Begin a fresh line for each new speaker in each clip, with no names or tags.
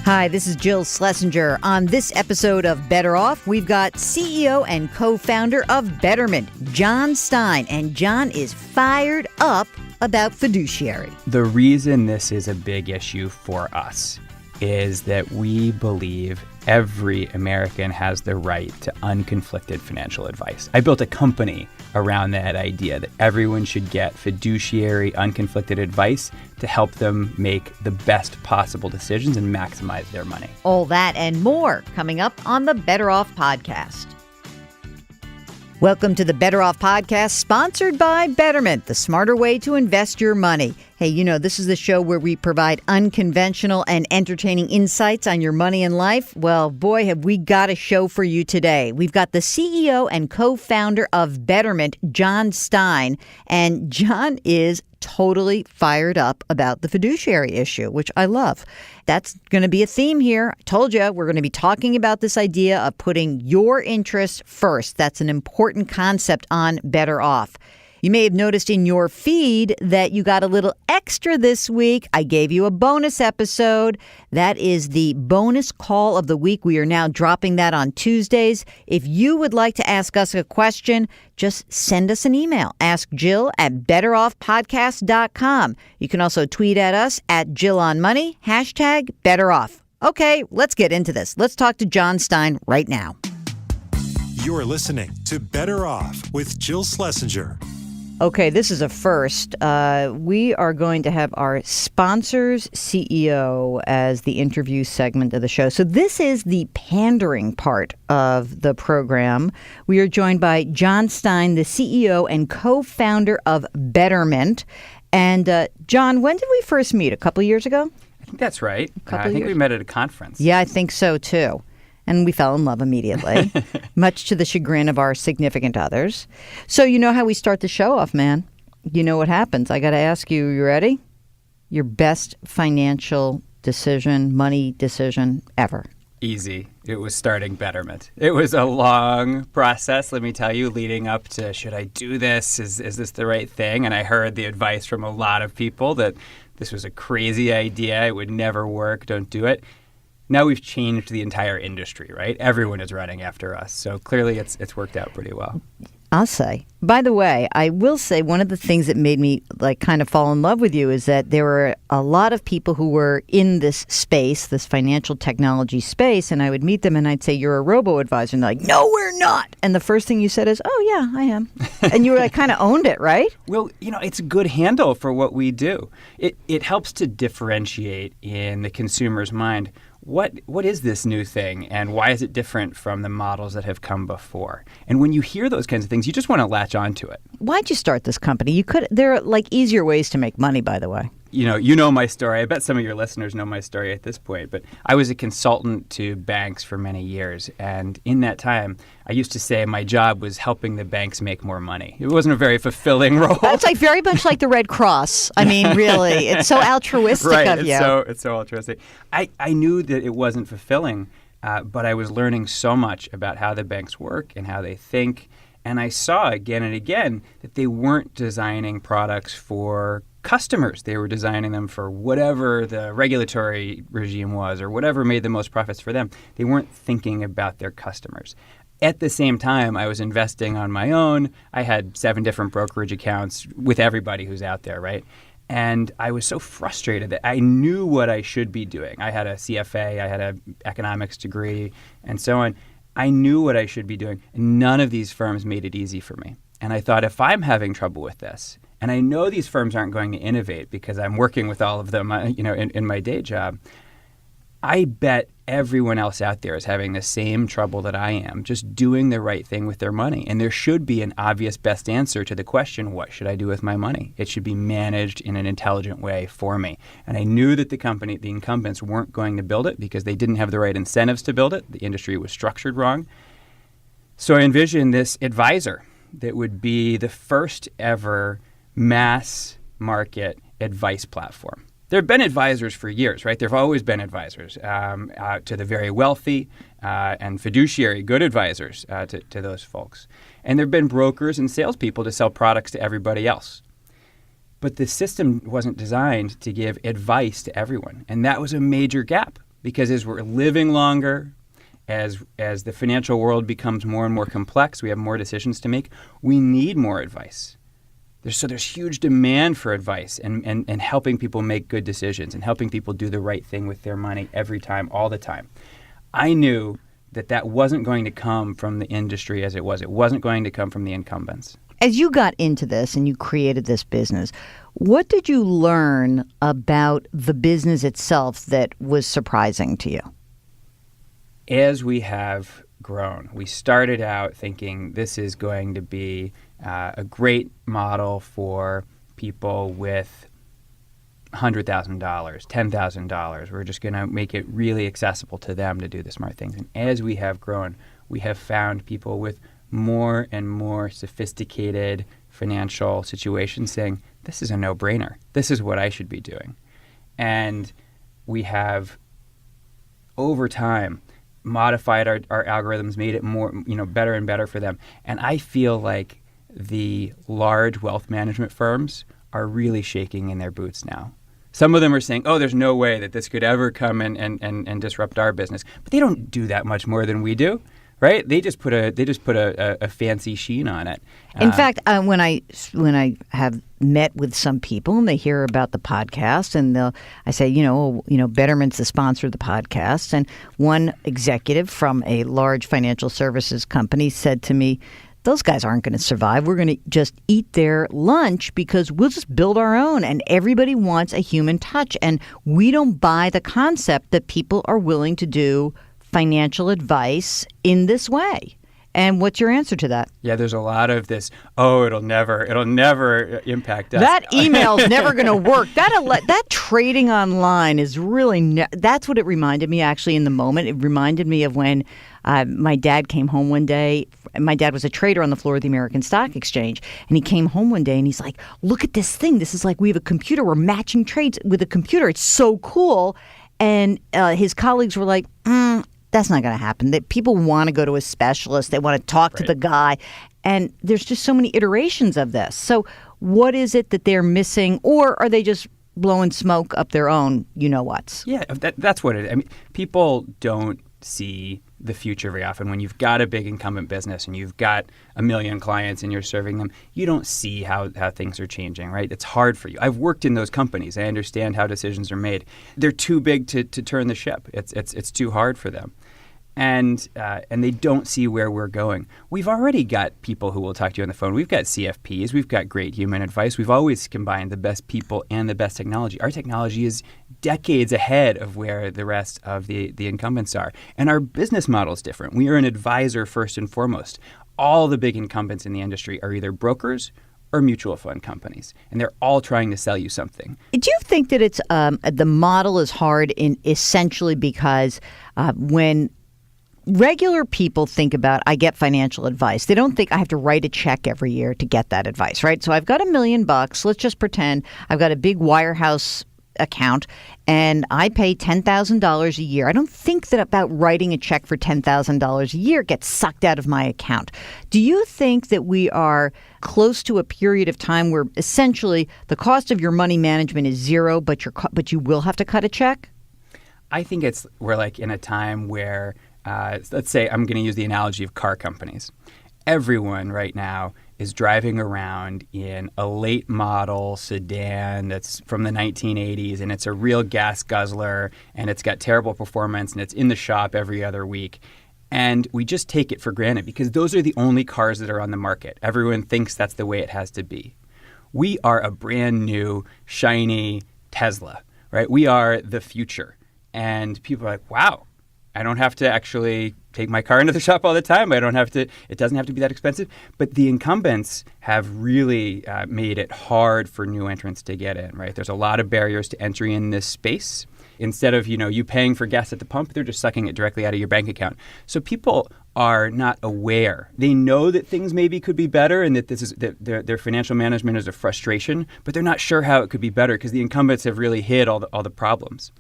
Hi, this is Jill Schlesinger. On this episode of Better Off, we've got CEO and co-founder of Betterment, Jon Stein. And Jon is fired up about fiduciary.
The reason this is a big issue for us is that we believe every American has the right to unconflicted financial advice. I built a company around that idea that everyone should get fiduciary, unconflicted advice to help them make the best possible decisions and maximize their money.
All that and more coming up on the Better Off podcast. Welcome to the Better Off podcast, sponsored by Betterment, the smarter way to invest your money. Hey, you know, this is the show where we provide unconventional and entertaining insights on your money and life. Well, boy, have we got a show for you today. We've got the CEO and co-founder of Betterment, Jon Stein, and Jon is totally fired up about the fiduciary issue, which I love. That's going to be a theme here. I told you we're going to be talking about this idea of putting your interests first. That's an important concept on Better Off. You may have noticed in your feed that you got a little extra this week. I gave you a bonus episode. That is the bonus call of the week. We are now dropping that on Tuesdays. If you would like to ask us a question, just send us an email. Ask Jill at betteroffpodcast.com. You can also tweet at us at JillOnMoney, #BetterOff. Okay, let's get into this. Let's talk to Jon Stein right now.
You're listening to Better Off with Jill Schlesinger.
Okay, this is a first. We are going to have our sponsors CEO as the interview segment of the show. So this is the pandering part of the program. We are joined by Jon Stein, the CEO and co-founder of Betterment. And Jon, when did we first meet? A couple of years ago?
I think that's right. I think we met at a conference.
Yeah, I think so, too. And we fell in love immediately, much to the chagrin of our significant others. So you know how we start the show off, man. You know what happens. I got to ask you, you ready? Your best financial decision, money decision ever.
Easy. It was starting Betterment. It was a long process, let me tell you, leading up to, should I do this? Is this the right thing? And I heard the advice from a lot of people that this was a crazy idea. It would never work. Don't do it. Now we've changed the entire industry, right? Everyone is running after us. So clearly it's worked out pretty well.
I'll say. By the way, I will say one of the things that made me kind of fall in love with you is that there were a lot of people who were in this space, this financial technology space, and I would meet them and I'd say, you're a robo-advisor. And they're like, no, we're not. And the first thing you said is, oh, yeah, I am. And you kind of owned it, right?
Well, it's a good handle for what we do. It helps to differentiate in the consumer's mind. What is this new thing, and why is it different from the models that have come before? And when you hear those kinds of things, you just want to latch onto it.
Why'd you start this company? There are easier ways to make money, by the way.
You know my story. I bet some of your listeners know my story at this point, but I was a consultant to banks for many years. And in that time, I used to say my job was helping the banks make more money. It wasn't a very fulfilling role.
That's very much like the Red Cross. I mean, really, it's so altruistic of you.
It's so altruistic. I knew that it wasn't fulfilling, but I was learning so much about how the banks work and how they think. And I saw again and again that they weren't designing products for customers. They were designing them for whatever the regulatory regime was or whatever made the most profits for them. They weren't thinking about their customers. At the same time, I was investing on my own. I had 7 different brokerage accounts with everybody who's out there, right? And I was so frustrated that I knew what I should be doing. I had a CFA, I had an economics degree, and so on. I knew what I should be doing. And none of these firms made it easy for me. And I thought, if I'm having trouble with this, and I know these firms aren't going to innovate because I'm working with all of them, in my day job, I bet everyone else out there is having the same trouble that I am, just doing the right thing with their money. And there should be an obvious best answer to the question, what should I do with my money? It should be managed in an intelligent way for me. And I knew that the incumbents weren't going to build it because they didn't have the right incentives to build it. The industry was structured wrong. So I envisioned this advisor that would be the first ever mass market advice platform. There have been advisors for years, right? There have always been advisors to the very wealthy and fiduciary good advisors to those folks. And there have been brokers and salespeople to sell products to everybody else. But the system wasn't designed to give advice to everyone. And that was a major gap. because as we're living longer, as the financial world becomes more and more complex, we have more decisions to make, we need more advice. There's huge demand for advice and helping people make good decisions and helping people do the right thing with their money every time, all the time. I knew that wasn't going to come from the industry as it was. It wasn't going to come from the incumbents.
As you got into this and you created this business, what did you learn about the business itself that was surprising to you?
As we have grown, we started out thinking this is going to be a great model for people with $100,000, $10,000. We're just going to make it really accessible to them to do the smart things. And as we have grown, we have found people with more and more sophisticated financial situations saying, this is a no-brainer. This is what I should be doing. And we have, over time, modified our algorithms, made it more, better and better for them. And I feel like the large wealth management firms are really shaking in their boots now. Some of them are saying, oh, there's no way that this could ever come and disrupt our business. But they don't do that much more than we do, right? They just put a fancy sheen on it.
In fact, when I have met with some people and they hear about the podcast and I say, Betterment's the sponsor of the podcast. And one executive from a large financial services company said to me, those guys aren't going to survive. We're going to just eat their lunch because we'll just build our own. And everybody wants a human touch. And we don't buy the concept that people are willing to do financial advice in this way. And what's your answer to that?
Yeah, there's a lot of this, it'll never impact us.
That email's never going to work. That trading online is really, that's what it reminded me actually in the moment. It reminded me of when my dad came home one day. My dad was a trader on the floor of the American Stock Exchange. And he came home one day and he's like, look at this thing. This is like we have a computer. We're matching trades with a computer. It's so cool. And his colleagues were like, that's not going to happen. That people want to go to a specialist. They want to talk to the guy. And there's just so many iterations of this. So what is it that they're missing? Or are they just blowing smoke up their own you-know-whats?
Yeah, that's what it is. I mean, people don't see the future very often. When you've got a big incumbent business and you've got 1 million clients and you're serving them, you don't see how things are changing, right? It's hard for you. I've worked in those companies. I understand how decisions are made. They're too big to turn the ship. It's too hard for them. And they don't see where we're going. We've already got people who will talk to you on the phone. We've got CFPs. We've got great human advice. We've always combined the best people and the best technology. Our technology is decades ahead of where the rest of the incumbents are. And our business model is different. We are an advisor first and foremost. All the big incumbents in the industry are either brokers or mutual fund companies, and they're all trying to sell you something.
Do you think that it's the model is hard essentially because when regular people think about, I get financial advice, they don't think I have to write a check every year to get that advice, right? So I've got $1 million. Let's just pretend I've got a big wirehouse account and I pay $10,000 a year. I don't think that about writing a check for $10,000 a year gets sucked out of my account. Do you think that we are close to a period of time where essentially the cost of your money management is zero, but you will have to cut a check?
I think we're like in a time where let's say I'm going to use the analogy of car companies. Everyone right now is driving around in a late model sedan that's from the 1980s, and it's a real gas guzzler, and it's got terrible performance, and it's in the shop every other week. And we just take it for granted because those are the only cars that are on the market. Everyone thinks that's the way it has to be. We are a brand new, shiny Tesla, right? We are the future. And people are like, wow, I don't have to actually take my car into the shop all the time. It doesn't have to be that expensive. But the incumbents have really made it hard for new entrants to get in, right? There's a lot of barriers to entry in this space. Instead of, you paying for gas at the pump, they're just sucking it directly out of your bank account. So people are not aware. They know that things maybe could be better and that their financial management is a frustration, but they're not sure how it could be better because the incumbents have really hid all the problems.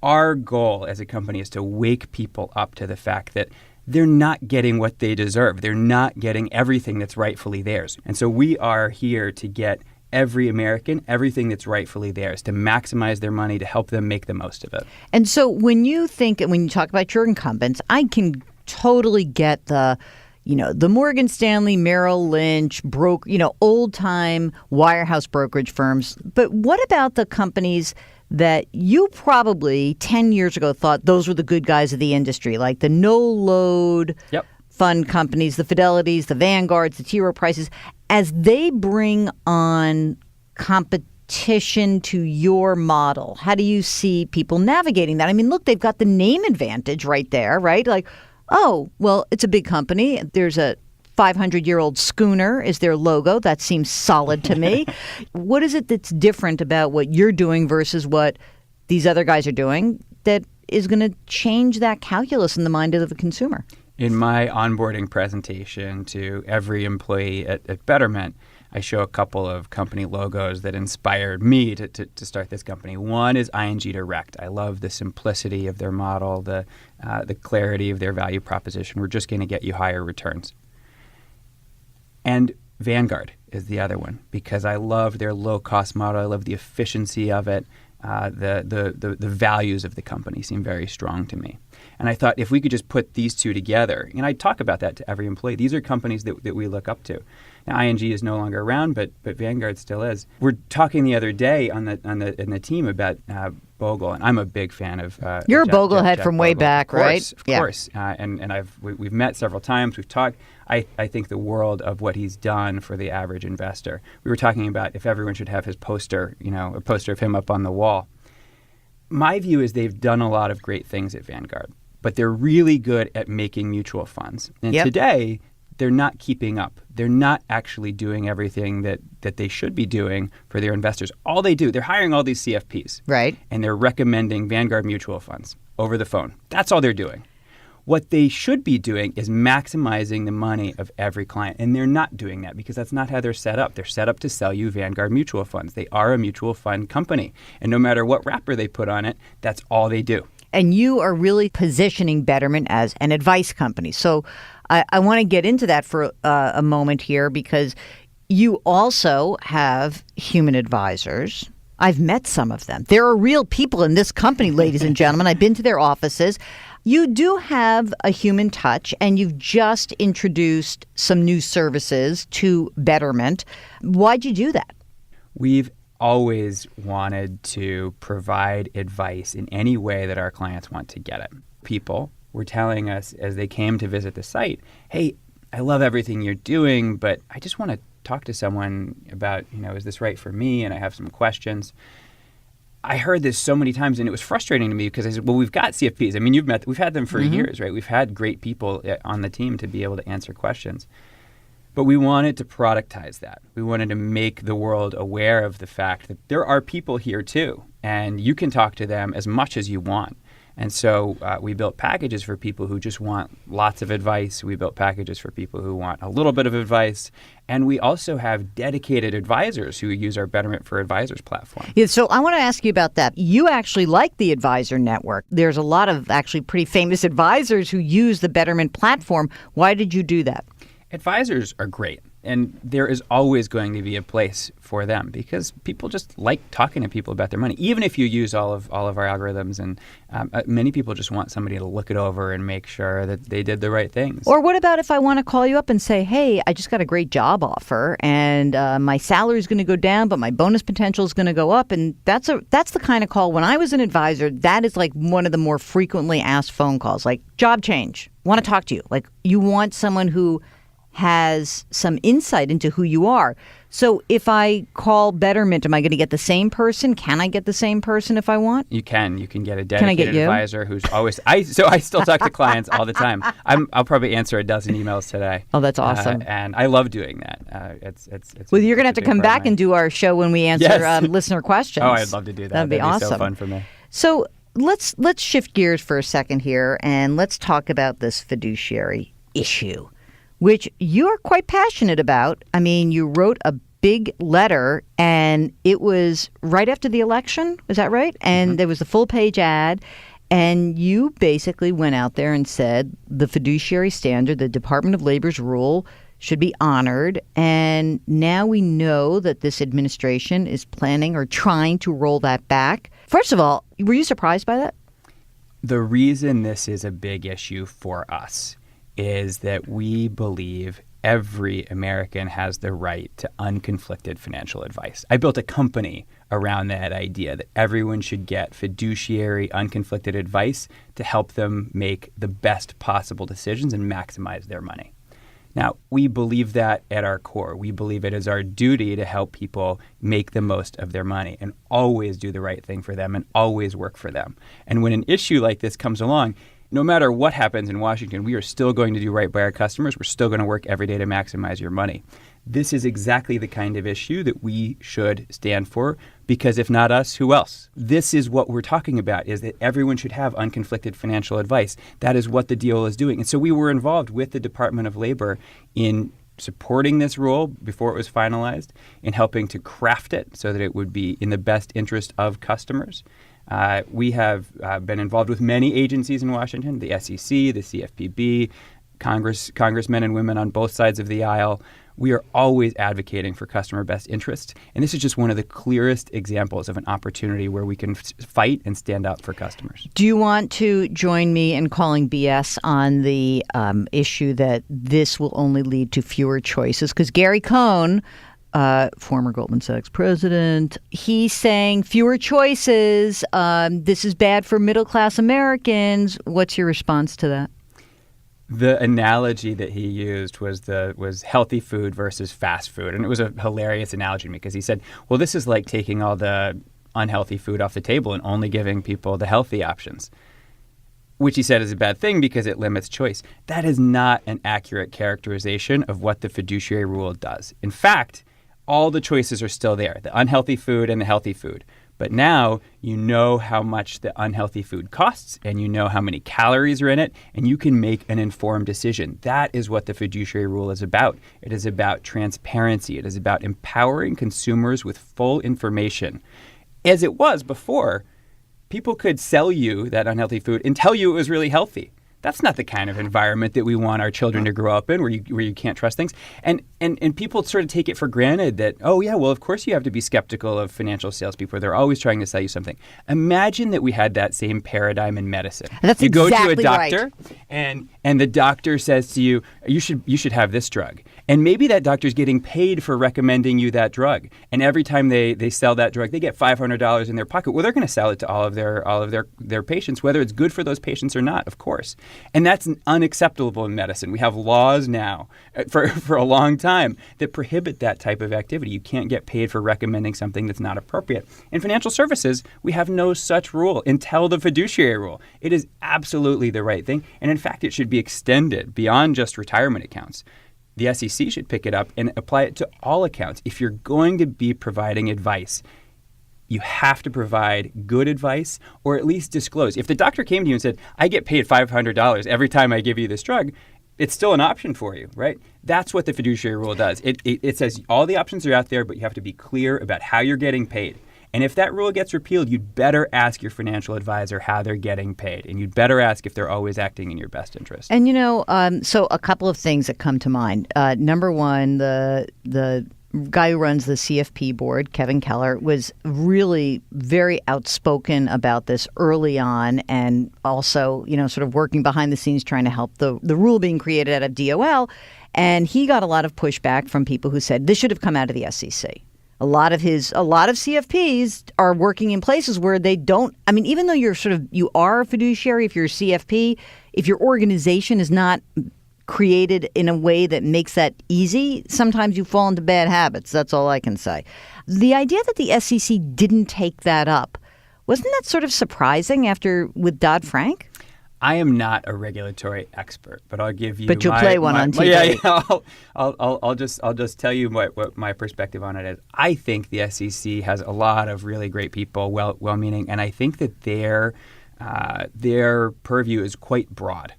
Our goal as a company is to wake people up to the fact that they're not getting what they deserve. They're not getting everything that's rightfully theirs. And so we are here to get every American everything that's rightfully theirs, to maximize their money, to help them make the most of it.
And so when you talk about your incumbents, I can totally get the Morgan Stanley, Merrill Lynch, old-time wirehouse brokerage firms. But what about the companies that you probably 10 years ago thought those were the good guys of the industry, like the no-load fund companies, the Fidelities, the Vanguards, the T. Rowe Prices, as they bring on competition to your model? How do you see people navigating that? I mean, look, they've got the name advantage right there, right? Like, oh, well, it's a big company. There's a 500-year-old schooner is their logo. That seems solid to me. What is it that's different about what you're doing versus what these other guys are doing that is going to change that calculus in the mind of the consumer?
In my onboarding presentation to every employee at Betterment, I show a couple of company logos that inspired me to start this company. One is ING Direct. I love the simplicity of their model, the clarity of their value proposition. We're just going to get you higher returns. And Vanguard is the other one because I love their low-cost model. I love the efficiency of it. The values of the company seem very strong to me. And I thought if we could just put these two together, and I talk about that to every employee. These are companies that we look up to. Now, ING is no longer around, but Vanguard still is. We're talking the other day in the team about Bogle, and I'm a big fan of.
You're a Boglehead from way back, right?
Of course. And we've met several times. We've talked. I think the world of what he's done for the average investor. We were talking about if everyone should have his poster, a poster of him up on the wall. My view is they've done a lot of great things at Vanguard, but they're really good at making mutual funds. And today, they're not keeping up. They're not actually doing everything that they should be doing for their investors. All they do, they're hiring all these CFPs.
Right.
And they're recommending Vanguard mutual funds over the phone. That's all they're doing. What they should be doing is maximizing the money of every client. And they're not doing that because that's not how they're set up. They're set up to sell you Vanguard mutual funds. They are a mutual fund company. And no matter what wrapper they put on it, that's all they do.
And you are really positioning Betterment as an advice company. So I want to get into that for a moment here because you also have human advisors. I've met some of them. There are real people in this company, ladies and gentlemen. I've been to their offices. You do have a human touch, and you've just introduced some new services to Betterment. Why'd you do that?
We've always wanted to provide advice in any way that our clients want to get it. People were telling us as they came to visit the site, hey, I love everything you're doing, but I just want to talk to someone about, is this right for me? And I have some questions. I heard this so many times, and it was frustrating to me because I said, well, we've got CFPs. I mean, we've had them for years, right? We've had great people on the team to be able to answer questions. But we wanted to productize that. We wanted to make the world aware of the fact that there are people here too, and you can talk to them as much as you want. And so we built packages for people who just want lots of advice. We built packages for people who want a little bit of advice. And we also have dedicated advisors who use our Betterment for Advisors platform.
Yeah, so I want to ask you about that. You actually like the advisor network. There's a lot of actually pretty famous advisors who use the Betterment platform. Why did you do that?
Advisors are great. And there is always going to be a place for them because people just like talking to people about their money. Even if you use all of our algorithms, and many people just want somebody to look it over and make sure that they did the right things.
Or what about if I want to call you up and say, hey, I just got a great job offer and my salary is going to go down, but my bonus potential is going to go up. And that's the kind of call. When I was an advisor, that is like one of the more frequently asked phone calls, like job change, want to talk to you. Like you want someone who has some insight into who you are. So if I call Betterment, am I going to get the same person? Can I get the same person if I want?
You can. You can get a dedicated advisor who's always. I still talk to clients all the time. I'll probably answer a dozen emails today.
Oh, that's awesome.
And I love doing that. It's
well, you're going to have to come back and do our show when we answer listener questions.
Oh, I'd love to do that.
That'd be awesome.
So fun for me.
So let's shift gears for a second here, and let's talk about this fiduciary issue, which you're quite passionate about. I mean, you wrote a big letter, and it was right after the election. Is that right? And there was a full-page ad, and you basically went out there and said the fiduciary standard, the Department of Labor's rule, should be honored. And now we know that this administration is planning or trying to roll that back. First of all, were you surprised by that?
The reason this is a big issue for us is that we believe every American has the right to unconflicted financial advice. I built a company around that idea that everyone should get fiduciary, unconflicted advice to help them make the best possible decisions and maximize their money. Now, we believe that at our core. We believe it is our duty to help people make the most of their money and always do the right thing for them and always work for them. And when an issue like this comes along, no matter what happens in Washington, we are still going to do right by our customers. We're still going to work every day to maximize your money. This is exactly the kind of issue that we should stand for, because if not us, who else? This is what we're talking about, is that everyone should have unconflicted financial advice. That is what the deal is doing. And so we were involved with the Department of Labor in supporting this rule before it was finalized, in helping to craft it so that it would be in the best interest of customers. We have been involved with many agencies in Washington, the SEC, the CFPB, congressmen and women on both sides of the aisle. We are always advocating for customer best interest. And this is just one of the clearest examples of an opportunity where we can fight and stand up for customers.
Do you want to join me in calling BS on the issue that this will only lead to fewer choices? Because Gary Cohn, former Goldman Sachs president, he's saying fewer choices. This is bad for middle-class Americans. What's your response to that?
The analogy that he used was healthy food versus fast food. And it was a hilarious analogy to me, because he said, well, this is like taking all the unhealthy food off the table and only giving people the healthy options, which he said is a bad thing because it limits choice. That is not an accurate characterization of what the fiduciary rule does. In fact, all the choices are still there, the unhealthy food and the healthy food. But now you know how much the unhealthy food costs, and you know how many calories are in it, and you can make an informed decision. That is what the fiduciary rule is about. It is about transparency. It is about empowering consumers with full information. As it was before, people could sell you that unhealthy food and tell you it was really healthy. That's not the kind of environment that we want our children to grow up in, where you can't trust things. And people sort of take it for granted that, oh, yeah, well, of course you have to be skeptical of financial salespeople. They're always trying to sell you something. Imagine that we had that same paradigm in medicine.
That's
you go
exactly
to a doctor,
right.
and the doctor says to you, you should have this drug. And maybe that doctor's getting paid for recommending you that drug. And every time they sell that drug, they get $500 in their pocket. Well, they're going to sell it to all of their patients, whether it's good for those patients or not, of course. And that's unacceptable in medicine. We have laws now for a long time that prohibit that type of activity. You can't get paid for recommending something that's not appropriate. In financial services, we have no such rule until the fiduciary rule. It is absolutely the right thing. And in fact, it should be extended beyond just retirement accounts. The SEC should pick it up and apply it to all accounts. If you're going to be providing advice, you have to provide good advice, or at least disclose. If the doctor came to you and said, I get paid $500 every time I give you this drug, it's still an option for you, right? That's what the fiduciary rule does. It says all the options are out there, but you have to be clear about how you're getting paid. And if that rule gets repealed, you'd better ask your financial advisor how they're getting paid. And you'd better ask if they're always acting in your best interest.
And, so a couple of things that come to mind. Number one, the guy who runs the CFP board, Kevin Keller, was really very outspoken about this early on, and also, sort of working behind the scenes trying to help the rule being created out of DOL. And he got a lot of pushback from people who said this should have come out of the SEC. A lot of CFPs are working in places where they don't. I mean, even though you are a fiduciary, if you're a CFP, if your organization is not created in a way that makes that easy, sometimes you fall into bad habits. That's all I can say. The idea that the SEC didn't take that up, wasn't that sort of surprising with Dodd-Frank?
I am not a regulatory expert, but I'll give you.
But you'll play one on TV.
Yeah. I'll just tell you what my perspective on it is. I think the SEC has a lot of really great people, well-meaning, and I think that their purview is quite broad.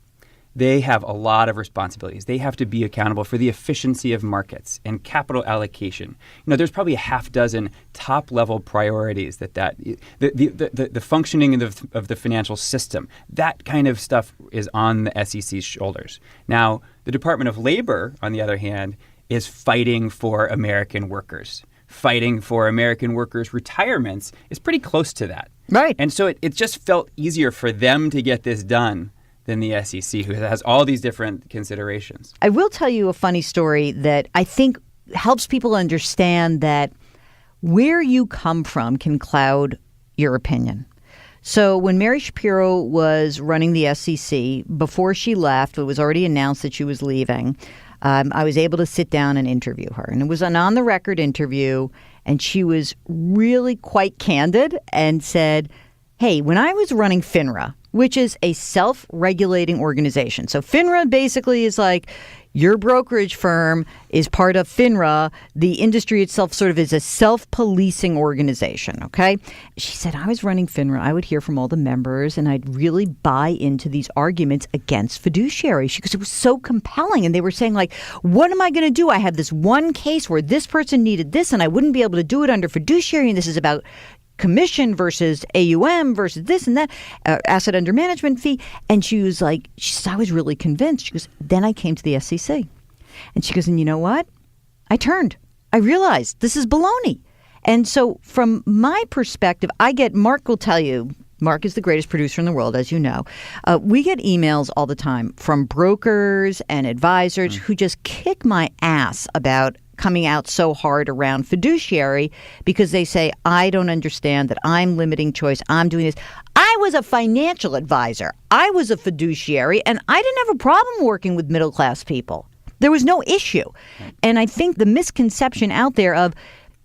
they have a lot of responsibilities. They have to be accountable for the efficiency of markets and capital allocation. There's probably a half dozen top-level priorities the functioning of the financial system. That kind of stuff is on the SEC's shoulders. Now, the Department of Labor, on the other hand, is fighting for American workers. Fighting for American workers' retirements is pretty close to that.
Right.
And so it just felt easier for them to get this done than the SEC, who has all these different considerations.
I will tell you a funny story that I think helps people understand that where you come from can cloud your opinion. So when Mary Shapiro was running the SEC, before she left, it was already announced that she was leaving, I was able to sit down and interview her. And it was an on-the-record interview, and she was really quite candid and said, hey, when I was running FINRA, which is a self-regulating organization. So FINRA basically is like your brokerage firm is part of FINRA. The industry itself sort of is a self-policing organization, okay? She said, I was running FINRA. I would hear from all the members, and I'd really buy into these arguments against fiduciary. Because it was so compelling. And they were saying, like, what am I going to do? I have this one case where this person needed this, and I wouldn't be able to do it under fiduciary, and this is about commission versus AUM versus this and that, asset under management fee. And she was like, I was really convinced. She goes, then I came to the SEC. And she goes, and you know what? I turned. I realized this is baloney. And so from my perspective, Mark will tell you, Mark is the greatest producer in the world, as you know. We get emails all the time from brokers and advisors who just kick my ass about coming out so hard around fiduciary because they say, I don't understand that I'm limiting choice. I'm doing this. I was a financial advisor. I was a fiduciary, and I didn't have a problem working with middle-class people. There was no issue. And I think the misconception out there of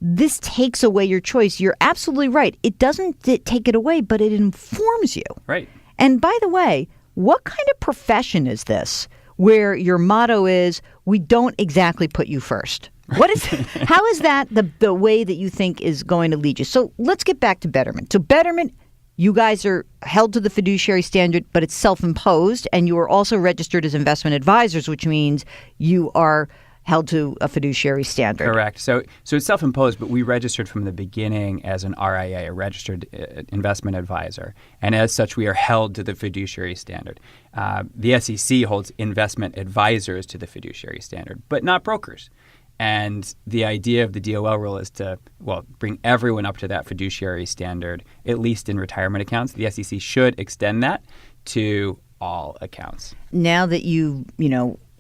this takes away your choice, you're absolutely right. It doesn't take it away, but it informs you.
Right.
And by the way, what kind of profession is this where your motto is, we don't exactly put you first? How is that the way that you think is going to lead you? So let's get back to Betterment. So Betterment, you guys are held to the fiduciary standard, but it's self-imposed, and you are also registered as investment advisors, which means you are held to a fiduciary standard.
Correct. So it's self-imposed, but we registered from the beginning as an RIA, a registered investment advisor. And as such, we are held to the fiduciary standard. The SEC holds investment advisors to the fiduciary standard, but not brokers. And the idea of the DOL rule is to, bring everyone up to that fiduciary standard, at least in retirement accounts. The SEC should extend that to all accounts.
Now that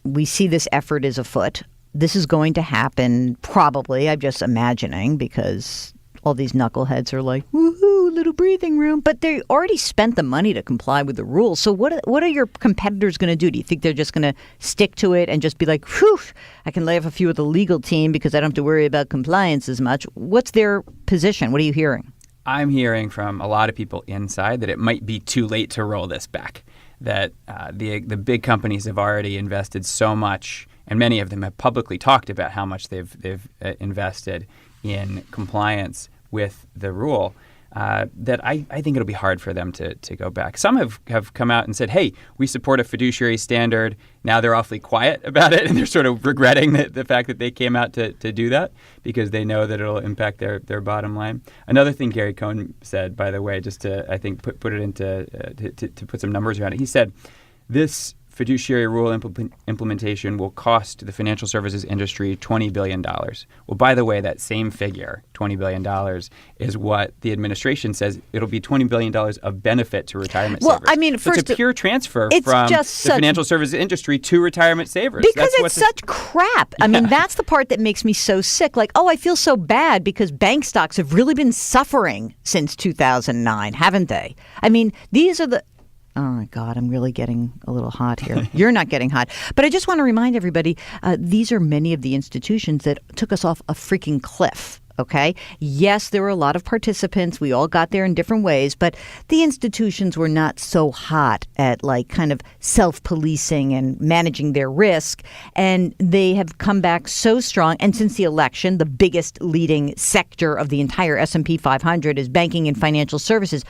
we see this effort is afoot, this is going to happen probably, I'm just imagining, because all these knuckleheads are like, woohoo, little breathing room. But they already spent the money to comply with the rules. So what are your competitors going to do? Do you think they're just going to stick to it and just be like, whew, I can lay off a few of the legal team because I don't have to worry about compliance as much? What's their position? What are you hearing?
I'm hearing from a lot of people inside that it might be too late to roll this back, that the big companies have already invested so much, and many of them have publicly talked about how much they've invested in compliance with the rule, that I think it'll be hard for them to go back. Some have come out and said, hey, we support a fiduciary standard. Now they're awfully quiet about it, and they're sort of regretting the fact that they came out to do that because they know that it'll impact their bottom line. Another thing Gary Cohn said, by the way, just to, I think, put it into to put some numbers around it, he said, this fiduciary rule implementation will cost the financial services industry $20 billion. Well, by the way, that same figure, $20 billion, is what the administration says it'll be $20 billion of benefit to retirement savers.
Well, I mean,
so it's a pure transfer from the financial services industry to retirement savers.
Because it's such crap. I mean, that's the part that makes me so sick. Like, I feel so bad because bank stocks have really been suffering since 2009, haven't they? I mean, these are the... Oh, my God, I'm really getting a little hot here. You're not getting hot. But I just want to remind everybody, these are many of the institutions that took us off a freaking cliff Okay. Yes, there were a lot of participants. We all got there in different ways, but the institutions were not so hot at like kind of self-policing and managing their risk. And they have come back so strong. And since the election, the biggest leading sector of the entire S&P 500 is banking and financial services.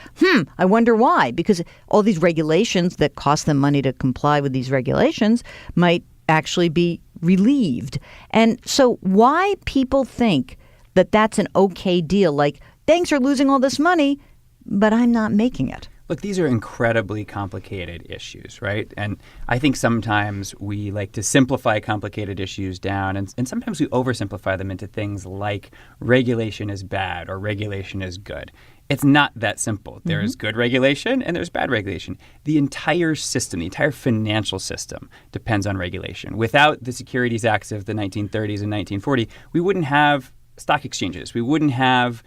I wonder why? Because all these regulations that cost them money to comply with these regulations might actually be relieved. And so why people think that that's an okay deal, like banks are losing all this money, but I'm not making it.
Look, these are incredibly complicated issues, right? And I think sometimes we like to simplify complicated issues down, and sometimes we oversimplify them into things like regulation is bad or regulation is good. It's not that simple. There is good regulation and there's bad regulation. The entire system, the entire financial system depends on regulation. Without the Securities Acts of the 1930s and 1940, we wouldn't have stock exchanges. We wouldn't have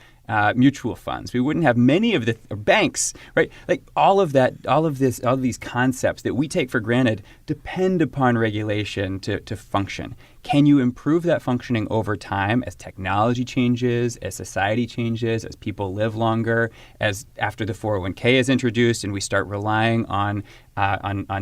mutual funds. We wouldn't have many of the banks, right? Like all of these concepts that we take for granted depend upon regulation to function. Can you improve that functioning over time as technology changes, as society changes, as people live longer, as after the 401k is introduced and we start relying on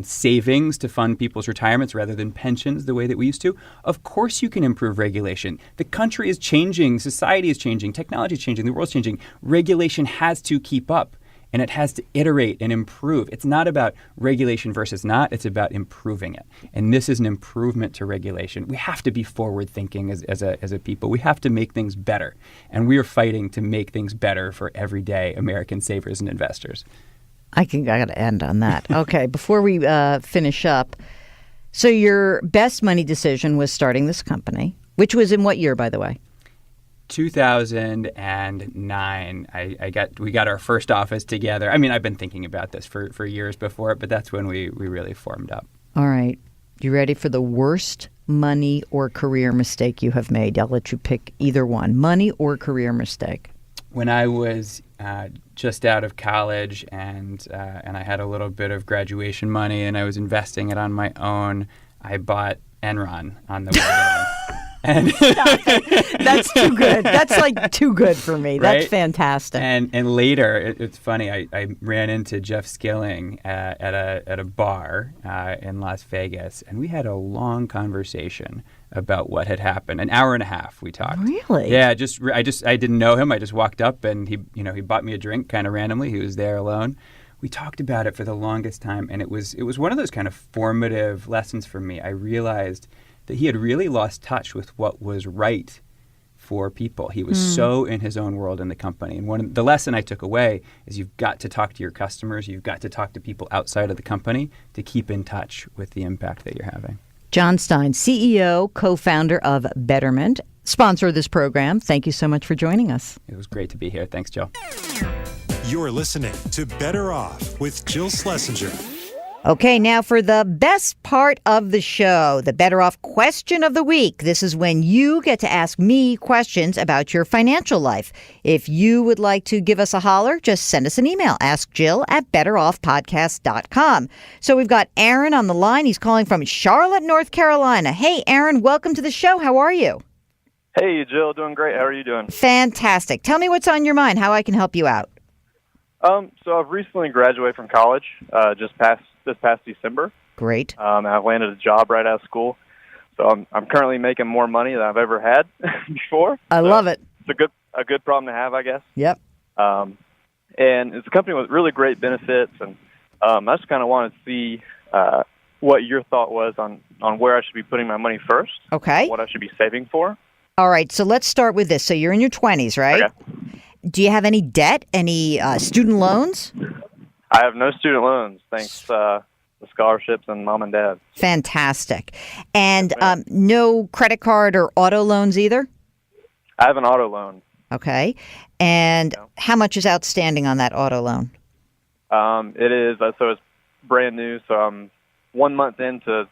savings to fund people's retirements rather than pensions the way that we used to? Of course you can improve regulation. The country is changing, society is changing, technology is changing, the world's changing. Regulation has to keep up. And it has to iterate and improve. It's not about regulation versus not. It's about improving it. And this is an improvement to regulation. We have to be forward-thinking as a people. We have to make things better. And we are fighting to make things better for everyday American savers and investors.
I got to end on that. Okay, before we finish up, so your best money decision was starting this company, which was in what year, by the way?
2009, we got our first office together. I mean, I've been thinking about this for years before, but that's when we really formed up.
All right. You ready for the worst money or career mistake you have made? I'll let you pick either one, money or career mistake.
When I was just out of college and I had a little bit of graduation money and I was investing it on my own, I bought Enron on the way down. And
that's too good. That's like too good for me.
Right?
That's fantastic.
And later, it's funny. I ran into Jeff Skilling at a bar in Las Vegas, and we had a long conversation about what had happened. An hour and a half we talked.
Really?
Yeah. I didn't know him. I just walked up and he bought me a drink kind of randomly. He was there alone. We talked about it for the longest time, and it was one of those kind of formative lessons for me. I realized that he had really lost touch with what was right for people. He was so in his own world in the company. And the lesson I took away is you've got to talk to your customers. You've got to talk to people outside of the company to keep in touch with the impact that you're having.
Jon Stein, CEO, co-founder of Betterment, sponsor of this program. Thank you so much for joining us.
It was great to be here. Thanks, Jill.
You're listening to Better Off with Jill Schlesinger.
Okay, now for the best part of the show, the Better Off question of the week. This is when you get to ask me questions about your financial life. If you would like to give us a holler, just send us an email. Ask Jill at betteroffpodcast.com. So we've got Aaron on the line. He's calling from Charlotte, North Carolina. Hey, Aaron, welcome to the show. How are you?
Hey, Jill. Doing great. How are you doing?
Fantastic. Tell me what's on your mind, how I can help you out.
So I've recently graduated from college, this past December.
Great.
I've landed a job right out of school, so I'm currently making more money than I've ever had before.
I love it.
It's a good problem to have, I guess.
Yep.
And it's a company with really great benefits, and I just kind of wanted to see what your thought was on where I should be putting my money first.
Okay.
What I should be saving for.
All right. So let's start with this. So you're in your 20s, right?
Okay.
Do you have any debt, any student loans?
I have no student loans, thanks to scholarships and mom and dad.
Fantastic. And no credit card or auto loans either?
I have an auto loan.
Okay. And how much is outstanding on that auto loan?
It is, so it's brand new, so I'm 1 month into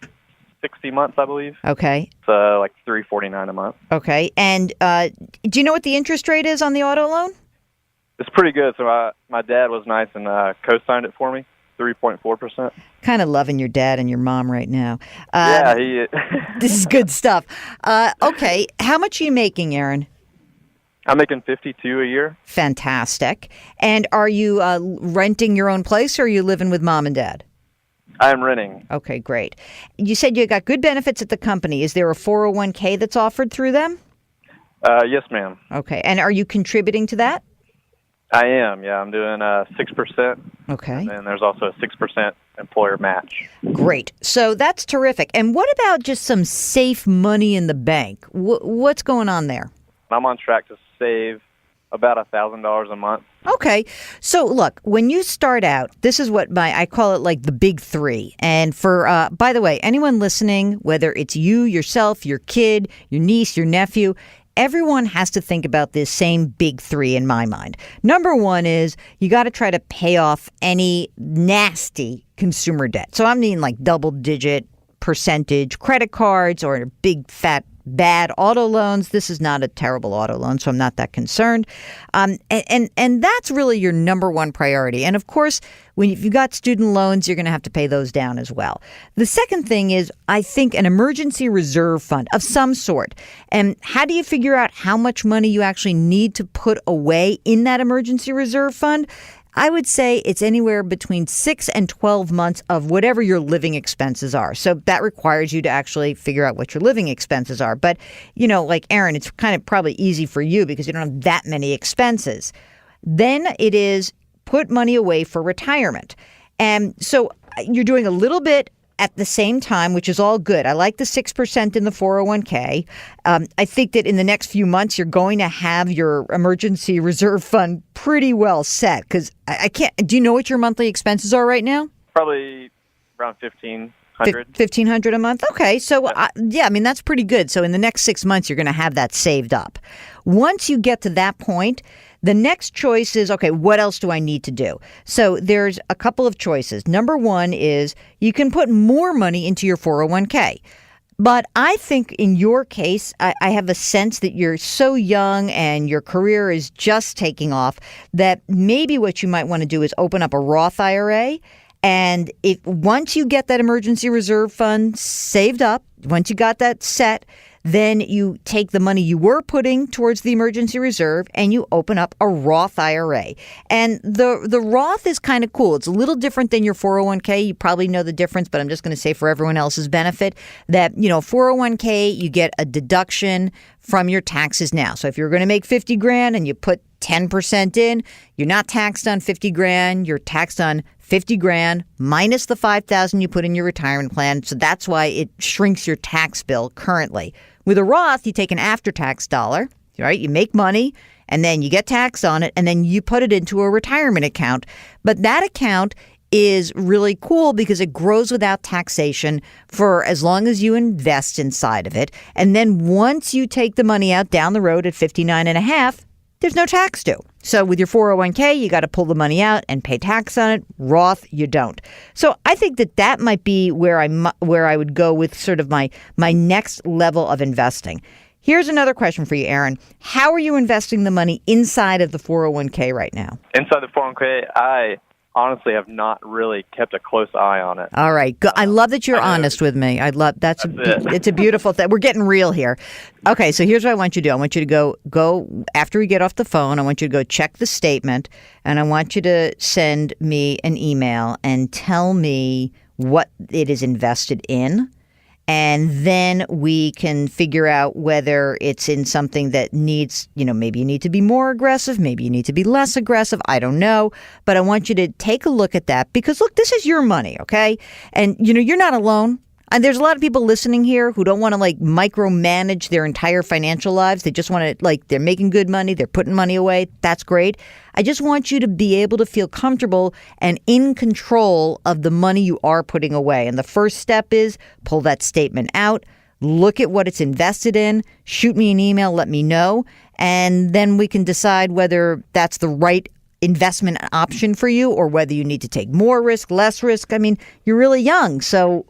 60 months, I believe.
Okay.
It's like $349 a month.
Okay. And do you know what the interest rate is on the auto loan?
It's pretty good. So my dad was nice and co-signed it for me, 3.4%.
Kind of loving your dad and your mom right now.
Yeah, he.
This is good stuff. Okay. How much are you making, Aaron?
I'm making 52 a year.
Fantastic. And are you renting your own place, or are you living with mom and dad?
I'm renting.
Okay, great. You said you got good benefits at the company. Is there a 401k that's offered through them?
Yes, ma'am.
Okay. And are you contributing to that?
I am, yeah. I'm doing 6%.
Okay.
And then there's also a 6% employer match.
Great. So that's terrific. And what about just some safe money in the bank? What's going on there?
I'm on track to save about $1,000 a month.
Okay. So look, when you start out, this is what I call it like the big three. And for, by the way, anyone listening, whether it's you, yourself, your kid, your niece, your nephew, everyone has to think about this same big three in my mind. Number one is you got to try to pay off any nasty consumer debt. So I mean like double-digit percentage credit cards or big fat bad auto loans. This is not a terrible auto loan, so I'm not that concerned. And that's really your number one priority. And of course, if you've got student loans, you're going to have to pay those down as well. The second thing is, I think, an emergency reserve fund of some sort. And how do you figure out how much money you actually need to put away in that emergency reserve fund? I would say it's anywhere between 6 and 12 months of whatever your living expenses are. So that requires you to actually figure out what your living expenses are. But, like Aaron, it's kind of probably easy for you because you don't have that many expenses. Then it is put money away for retirement. And so you're doing a little bit at the same time, which is all good. I like the 6% in the 401k. I think that in the next few months, you're going to have your emergency reserve fund pretty well set because I can't. Do you know what your monthly expenses are right now?
Probably around $1,500.
$1,500 a month? Okay. So, that's pretty good. So in the next 6 months, you're going to have that saved up. Once you get to that point, the next choice is, okay, what else do I need to do? So there's a couple of choices. Number one is you can put more money into your 401k. But I think in your case, I have a sense that you're so young and your career is just taking off that maybe what you might want to do is open up a Roth IRA. And once you get that emergency reserve fund saved up, once you got that set, then you take the money you were putting towards the emergency reserve and you open up a Roth IRA. And the Roth is kind of cool. It's a little different than your 401k. You probably know the difference, but I'm just going to say for everyone else's benefit that, 401k, you get a deduction from your taxes now. So if you're going to make $50,000 and you put 10% in, you're not taxed on $50,000. You're taxed on $50,000 minus the $5,000 you put in your retirement plan. So that's why it shrinks your tax bill currently. With a Roth, you take an after-tax dollar, right? You make money, and then you get taxed on it, and then you put it into a retirement account. But that account is really cool because it grows without taxation for as long as you invest inside of it. And then once you take the money out down the road at 59 and a half, there's no tax due. So with your 401k, you got to pull the money out and pay tax on it. Roth, you don't. So I think that might be where I would go with sort of my next level of investing. Here's another question for you, Aaron. How are you investing the money inside of the 401k right now?
Inside the 401k, I honestly have not really kept a close eye on it.
All right. I love that you're honest with me. It's a beautiful thing. We're getting real here. Okay, so here's what I want you to do. I want you to go after we get off the phone, I want you to go check the statement, and I want you to send me an email and tell me what it is invested in. And then we can figure out whether it's in something that needs, maybe you need to be more aggressive, maybe you need to be less aggressive. I don't know. But I want you to take a look at that because, look, this is your money, okay? And, you're not alone. And there's a lot of people listening here who don't want to micromanage their entire financial lives. They just want to they're making good money. They're putting money away. That's great. I just want you to be able to feel comfortable and in control of the money you are putting away. And the first step is pull that statement out, look at what it's invested in, shoot me an email, let me know. And then we can decide whether that's the right investment option for you or whether you need to take more risk, less risk. I mean, you're really young, so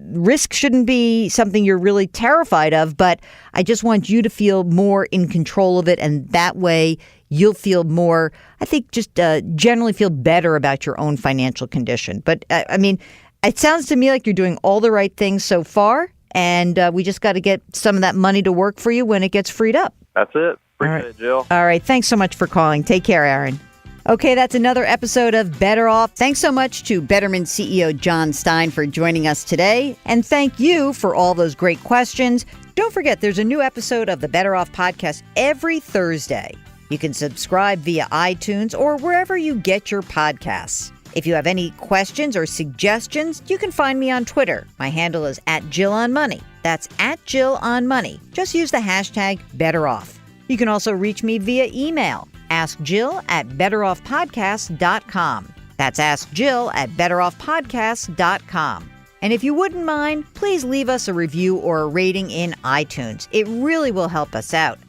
risk shouldn't be something you're really terrified of, but I just want you to feel more in control of it. And that way you'll feel more, I think, just generally feel better about your own financial condition. But it sounds to me like you're doing all the right things so far. And we just got to get some of that money to work for you when it gets freed up.
That's it. Appreciate it, Jill.
All right. Thanks so much for calling. Take care, Aaron. Okay, that's another episode of Better Off. Thanks so much to Betterment CEO Jon Stein for joining us today. And thank you for all those great questions. Don't forget, there's a new episode of the Better Off podcast every Thursday. You can subscribe via iTunes or wherever you get your podcasts. If you have any questions or suggestions, you can find me on Twitter. My handle is @JillOnMoney. That's @JillOnMoney. Just use the hashtag BetterOff. You can also reach me via email. AskJill@BetterOffPodcast.com. That's AskJill@BetterOffPodcast.com. And if you wouldn't mind, please leave us a review or a rating in iTunes. It really will help us out.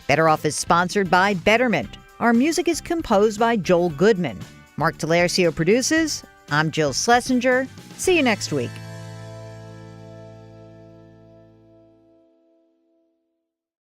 Better Off is sponsored by Betterment. Our music is composed by Joel Goodman. Mark Talercio produces. I'm Jill Schlesinger. See you next week.